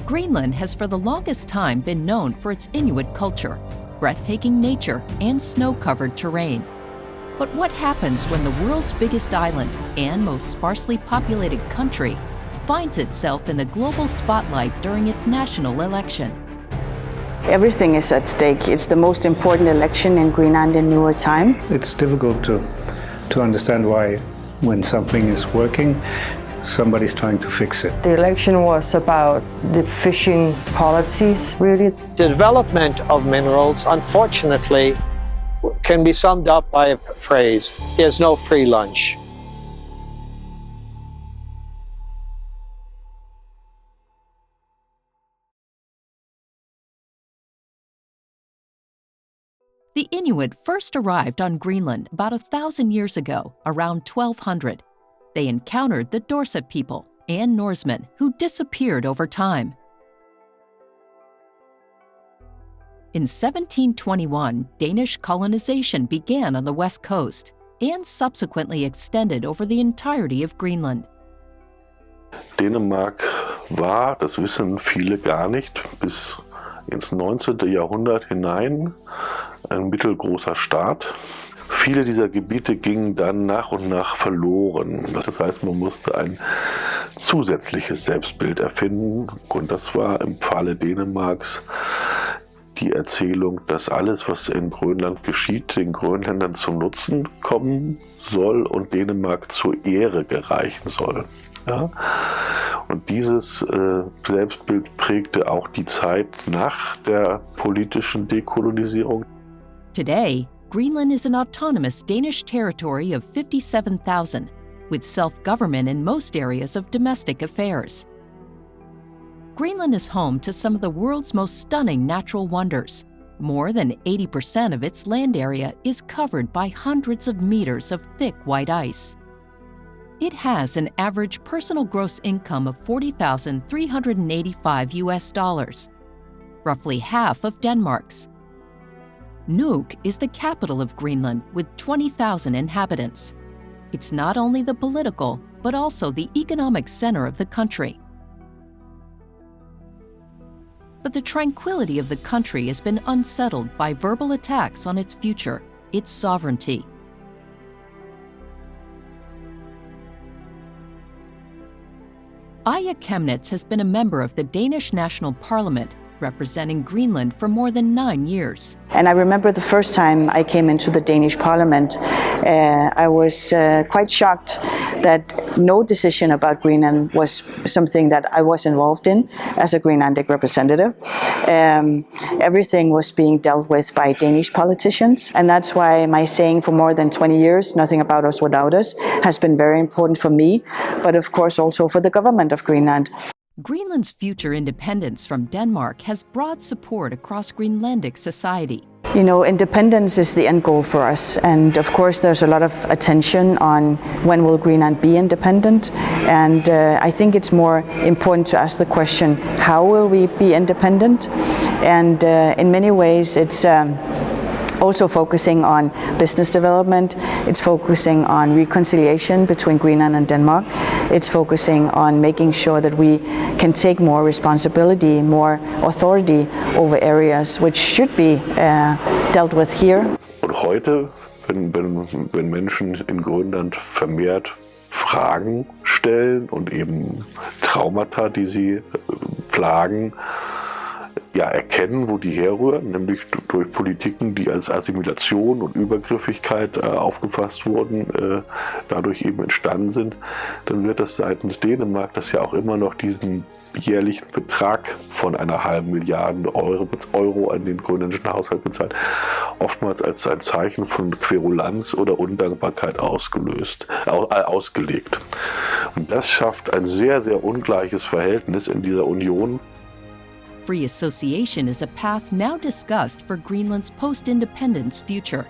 Greenland has for the longest time been known for its Inuit culture, breathtaking nature, and snow-covered terrain. But what happens when the world's biggest island and most sparsely populated country finds itself in the global spotlight during its national election? Everything is at stake. It's the most important election in Greenland in newer time. It's difficult to understand why, when something is working, somebody's trying to fix it. The election was about the fishing policies, really. The development of minerals, unfortunately, can be summed up by a phrase: there's no free lunch. The Inuit first arrived on Greenland about 1,000 years ago, around 1200. They encountered the Dorset people and Norsemen who disappeared over time. In 1721, Danish colonization began on the west coast and subsequently extended over the entirety of Greenland. Dänemark war, das wissen viele gar nicht, bis ins 19. Jahrhundert hinein ein mittelgroßer Staat. Viele dieser Gebiete gingen dann nach und nach verloren. Das heißt, man musste ein zusätzliches Selbstbild erfinden, und das war im Falle Dänemarks die Erzählung, dass alles, was in Grönland geschieht, den Grönländern zum Nutzen kommen soll und Dänemark zur Ehre gereichen soll. Ja? Und dieses Selbstbild prägte auch die Zeit nach der politischen Dekolonisierung. Today, Greenland is an autonomous Danish territory of 57,000, with self-government in most areas of domestic affairs. Greenland is home to some of the world's most stunning natural wonders. More than 80% of its land area is covered by hundreds of meters of thick white ice. It has an average personal gross income of $40,385, roughly half of Denmark's. Nuuk is the capital of Greenland with 20,000 inhabitants. It's not only the political, but also the economic center of the country. But the tranquility of the country has been unsettled by verbal attacks on its future, its sovereignty. Aya Chemnitz has been a member of the Danish National Parliament, representing Greenland for more than 9 years. And I remember the first time I came into the Danish Parliament, I was quite shocked that no decision about Greenland was something that I was involved in as a Greenlandic representative. Everything was being dealt with by Danish politicians, and that's why my saying for more than 20 years, "Nothing about us without us," has been very important for me, but of course also for the government of Greenland. Greenland's future independence from Denmark has broad support across Greenlandic society. You know, independence is the end goal for us, and of course there's a lot of attention on when will Greenland be independent, and I think it's more important to ask the question, how will we be independent? And in many ways it's also focusing on business development, it's focusing on reconciliation between Greenland and Denmark, it's focusing on making sure that we can take more responsibility, more authority over areas which should be dealt with here. Und heute, wenn Menschen in Grönland vermehrt Fragen stellen und eben Traumata, die sie plagen, ja, erkennen, wo die herrühren, nämlich durch Politiken, die als Assimilation und Übergriffigkeit aufgefasst wurden, dadurch eben entstanden sind, dann wird das seitens Dänemark, das ja auch immer noch diesen jährlichen Betrag von 1,5 Milliarden Euro an den grönländischen Haushalt bezahlt, oftmals als ein Zeichen von Querulanz oder Undankbarkeit ausgelegt. Und das schafft ein sehr, sehr ungleiches Verhältnis in dieser Union. Free association is a path now discussed for Greenland's post-independence future.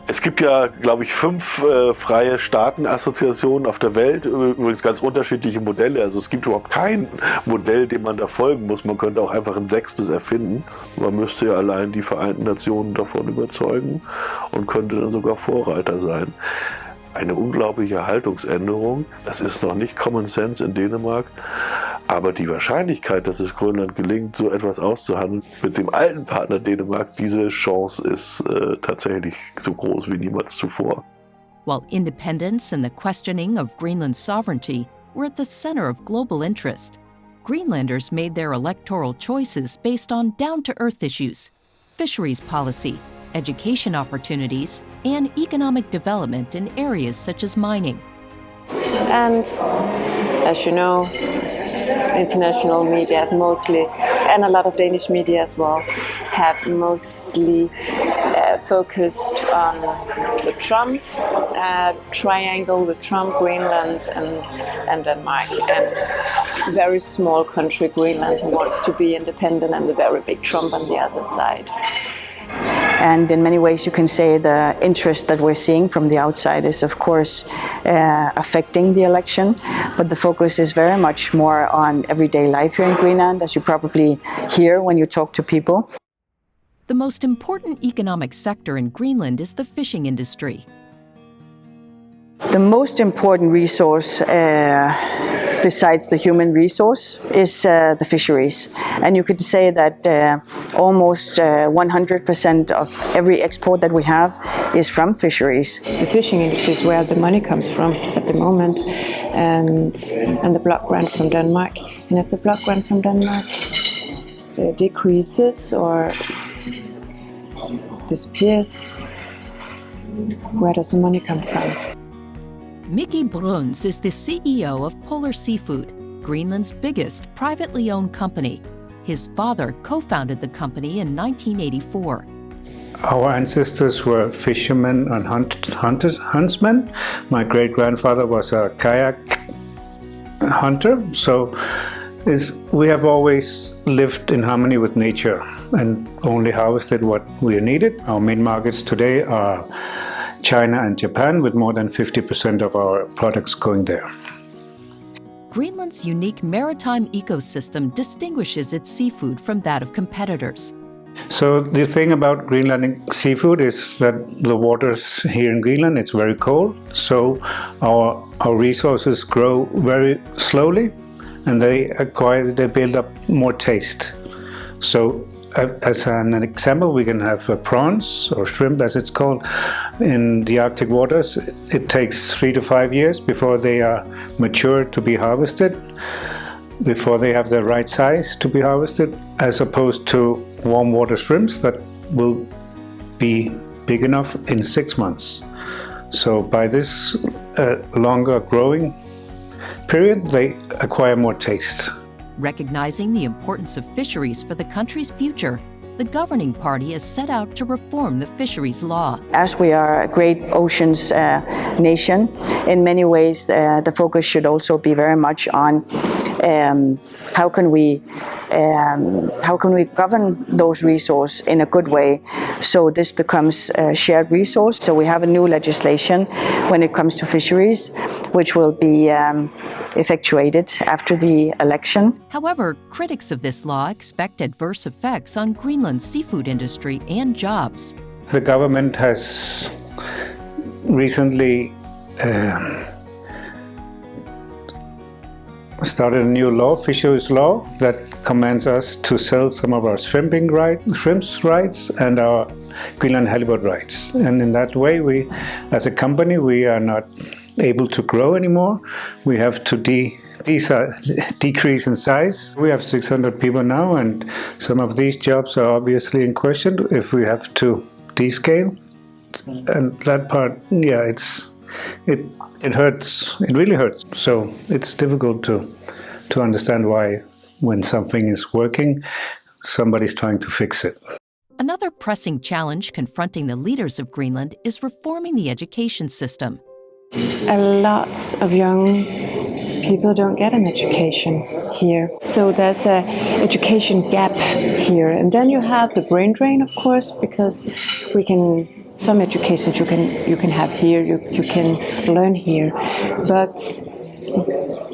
Es gibt ja, glaube ich, 5 freie Staatenassoziationen auf der Welt, übrigens ganz unterschiedliche Modelle. Also es gibt überhaupt kein Modell, dem man da folgen muss. Man könnte auch einfach ein 6. erfinden. Man müsste ja allein die Vereinten Nationen davon überzeugen und könnte dann sogar Vorreiter sein. Eine unglaubliche Haltungsänderung. Das ist noch nicht Common Sense in Dänemark, Aber die Wahrscheinlichkeit, dass es Grönland gelingt, so etwas auszuhandeln mit dem alten Partner Dänemark, diese Chance ist tatsächlich so groß wie niemals zuvor. While independence and the questioning of Greenland's sovereignty were at the center of global interest, Greenlanders made their electoral choices based on down-to-earth issues, fisheries policy, education opportunities, and economic development in areas such as mining. And as you know, international media mostly, and a lot of Danish media as well, have mostly focused on the Trump triangle, the Trump, Greenland, and Denmark, and very small country Greenland who wants to be independent, and the very big Trump on the other side. And in many ways you can say the interest that we're seeing from the outside is of course affecting the election, but the focus is very much more on everyday life here in Greenland, as you probably hear when you talk to people. The most important economic sector in Greenland is the fishing industry. The most important resource besides the human resource is the fisheries. And you could say that almost 100% of every export that we have is from fisheries. The fishing industry is where the money comes from at the moment, and the block grant from Denmark. And if the block grant from Denmark decreases or disappears, where does the money come from? Mickey Bruns is the CEO of Polar Seafood, Greenland's biggest privately owned company. His father co-founded the company in 1984. Our ancestors were fishermen and huntsmen. My great-grandfather was a kayak hunter, so we have always lived in harmony with nature and only harvested what we needed. Our main markets today are China and Japan, with more than 50% of our products going there. Greenland's unique maritime ecosystem distinguishes its seafood from that of competitors. So the thing about Greenlandic seafood is that the waters here in Greenland, it's very cold, so our resources grow very slowly, and they build up more taste. So as an example, we can have prawns or shrimp, as it's called, in the Arctic waters. It takes 3 to 5 years before they are mature to be harvested, before they have the right size to be harvested, as opposed to warm water shrimps that will be big enough in 6 months. So by this longer growing period, they acquire more taste. Recognizing the importance of fisheries for the country's future, the governing party has set out to reform the fisheries law. As we are a great oceans nation, in many ways the focus should also be very much on how can we govern those resources in a good way, so this becomes a shared resource. So we have a new legislation when it comes to fisheries, which will be effectuated after the election. However, critics of this law expect adverse effects on Greenland's seafood industry and jobs. The government has recently started a new law, fisheries law, that commands us to sell some of our shrimps rights and our Greenland halibut rights. And in that way, we, as a company, we are not able to grow anymore. We have to decrease in size. We have 600 people now, and some of these jobs are obviously in question if we have to descale. And that part, yeah, it hurts. It really hurts. So it's difficult to understand why, when something is working, somebody's trying to fix it. Another pressing challenge confronting the leaders of Greenland is reforming the education system. A lot of young people don't get an education here. So there's an education gap here. And then you have the brain drain, of course, because some educations you can have here, you can learn here. But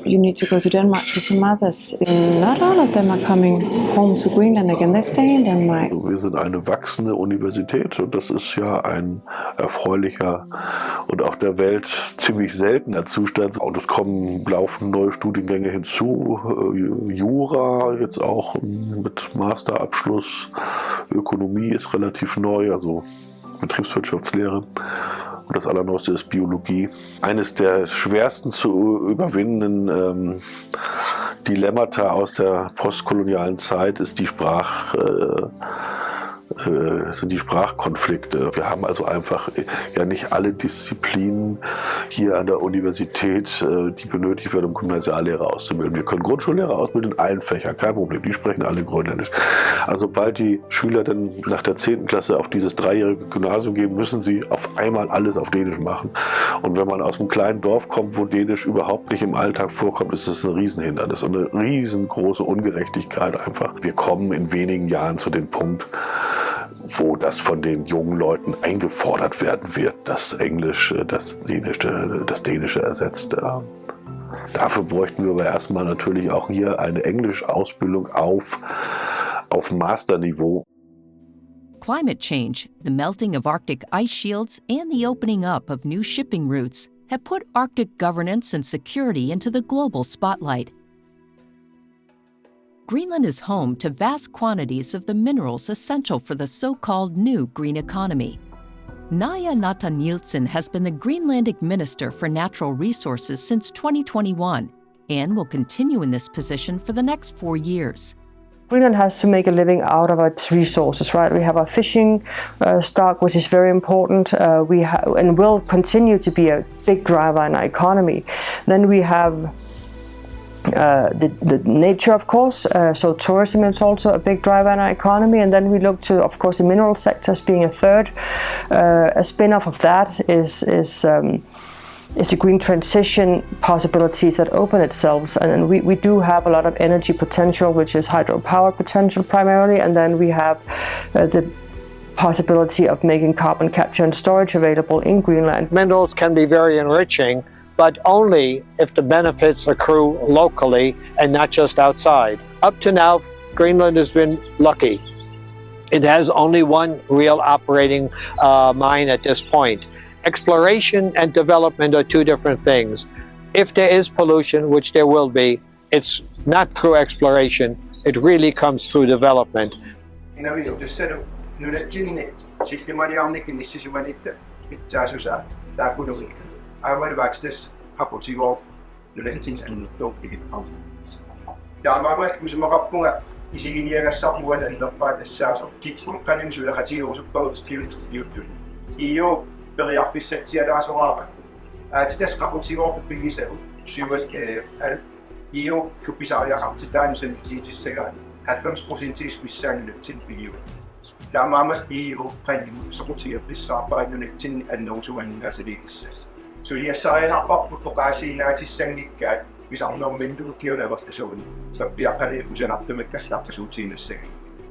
you need to go to Denmark for some others. Not all of them are coming home to Greenland again. They stay in Denmark. Wir sind eine wachsende Universität und das ist ja ein erfreulicher und auf der Welt ziemlich seltener Zustand. Und es laufen neue Studiengänge hinzu, Jura jetzt auch mit Masterabschluss, Ökonomie ist relativ neu, also Betriebswirtschaftslehre. Und das Allerneueste ist Biologie. Eines der schwersten zu überwindenden Dilemmata aus der postkolonialen Zeit ist sind die Sprachkonflikte. Wir haben also einfach ja nicht alle Disziplinen hier an der Universität, die benötigt werden, um Gymnasiallehrer auszubilden. Wir können Grundschullehrer ausbilden in allen Fächern, kein Problem, die sprechen alle Grönländisch. Also sobald die Schüler dann nach der 10. Klasse auf dieses 3-jährige Gymnasium gehen, müssen sie auf einmal alles auf Dänisch machen. Und wenn man aus einem kleinen Dorf kommt, wo Dänisch überhaupt nicht im Alltag vorkommt, ist das ein Riesenhindernis und eine riesengroße Ungerechtigkeit einfach. Wir kommen in wenigen Jahren zu dem Punkt, wo das von den jungen Leuten eingefordert werden wird, dass Englisch das Dänische ersetzt. Dafür bräuchten wir aber erstmal natürlich auch hier eine Englischausbildung auf Masterniveau. Climate change, the melting of Arctic ice shields, and the opening up of new shipping routes have put Arctic governance and security into the global spotlight. Greenland is home to vast quantities of the minerals essential for the so-called new green economy. Naja Nata-Nielsen has been the Greenlandic Minister for Natural Resources since 2021 and will continue in this position for the next 4 years. Greenland has to make a living out of its resources, right? We have our fishing stock, which is very important. And will continue to be a big driver in our economy. Then we have the nature, of course, so tourism is also a big driver in our economy, and then we look to, of course, the mineral sector as being a third. A spin-off of that is the green transition possibilities that open itself, and we do have a lot of energy potential, which is hydropower potential primarily, and then we have the possibility of making carbon capture and storage available in Greenland. Minerals can be very enriching, but only if the benefits accrue locally and not just outside. Up to now, Greenland has been lucky. It has only one real operating mine at this point. Exploration and development are two different things. If there is pollution, which there will be, it's not through exploration, it really comes through development. I would have access haputi of the lentins and the my west was Marapunga is in the someone and not by the south of Kitchen Peninsula was about still distributed. EO Billy office set here as well. It's just haputi of the biggest she was EO could be sorry up to dance and just say had first percentage we send the tin for you. The mama's EO penny supporting of this by the tin and also as it is. So yes, I have up kasi natin sang nikkat bisang no mendo kiyo na basta so sa piyakare usan apto magkastap sa utin sing.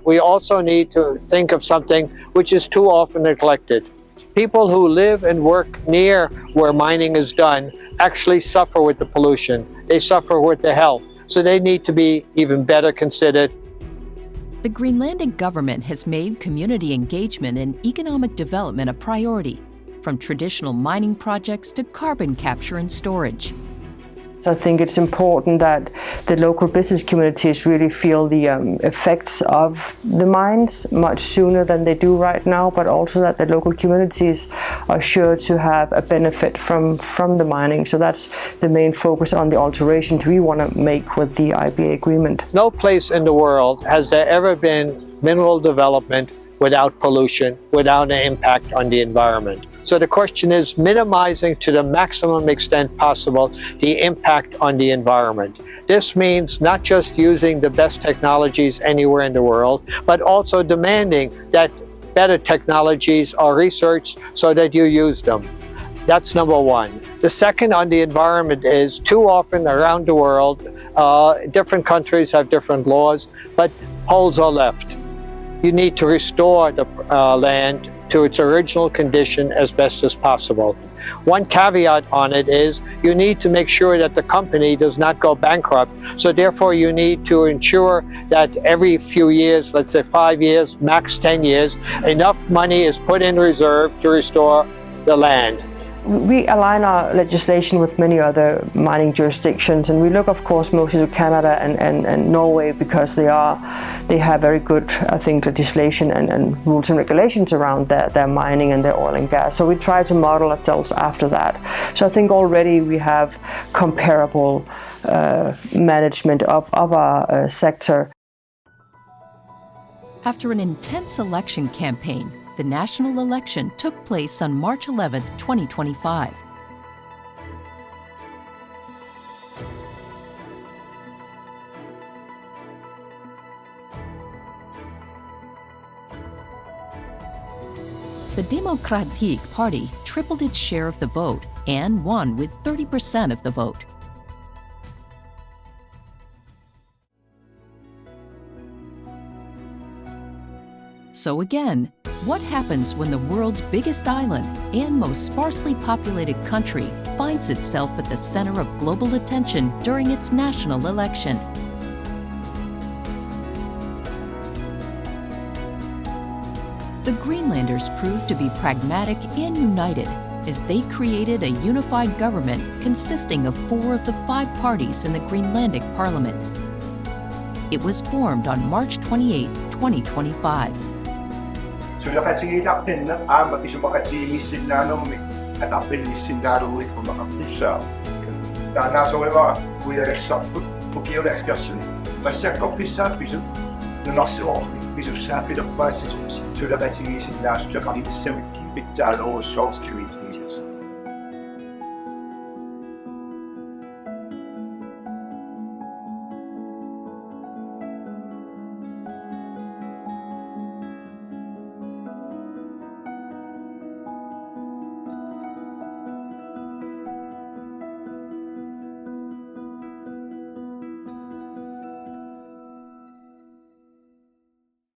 We also need to think of something which is too often neglected. People who live and work near where mining is done actually suffer with the pollution. They suffer with the health. So they need to be even better considered. The Greenlandic government has made community engagement and economic development a priority, from traditional mining projects to carbon capture and storage. I think it's important that the local business communities really feel the effects of the mines much sooner than they do right now, but also that the local communities are sure to have a benefit from the mining. So that's the main focus on the alterations we want to make with the IBA agreement. No place in the world has there ever been mineral development without pollution, without an impact on the environment. So the question is minimizing to the maximum extent possible the impact on the environment. This means not just using the best technologies anywhere in the world, but also demanding that better technologies are researched so that you use them. That's number one. The second on the environment is too often around the world, different countries have different laws, but poles are left. You need to restore the land to its original condition as best as possible. One caveat on it is you need to make sure that the company does not go bankrupt. So therefore you need to ensure that every few years, let's say 5 years, max 10 years, enough money is put in reserve to restore the land. We align our legislation with many other mining jurisdictions, and we look, of course, mostly to Canada and Norway because they have very good, I think, legislation and rules and regulations around their mining and their oil and gas. So we try to model ourselves after that. So I think already we have comparable management of our sector. After an intense election campaign, the national election took place on March 11, 2025. The Democratic Party tripled its share of the vote and won with 30% of the vote. So again, what happens when the world's biggest island and most sparsely populated country finds itself at the center of global attention during its national election? The Greenlanders proved to be pragmatic and united as they created a unified government consisting of 4 of the 5 parties in the Greenlandic Parliament. It was formed on March 28, 2025. Sulla katsilita pinna ama isu makatsimissinnaano at appellissinnaano with makapussa. Tana soiva kuidessa pukiolekskässäni. Massa kopissa pisu. No nasso pisu saapidoppaisi sulla katsimissinnaano joka oli semminkin pitää olla solskivit.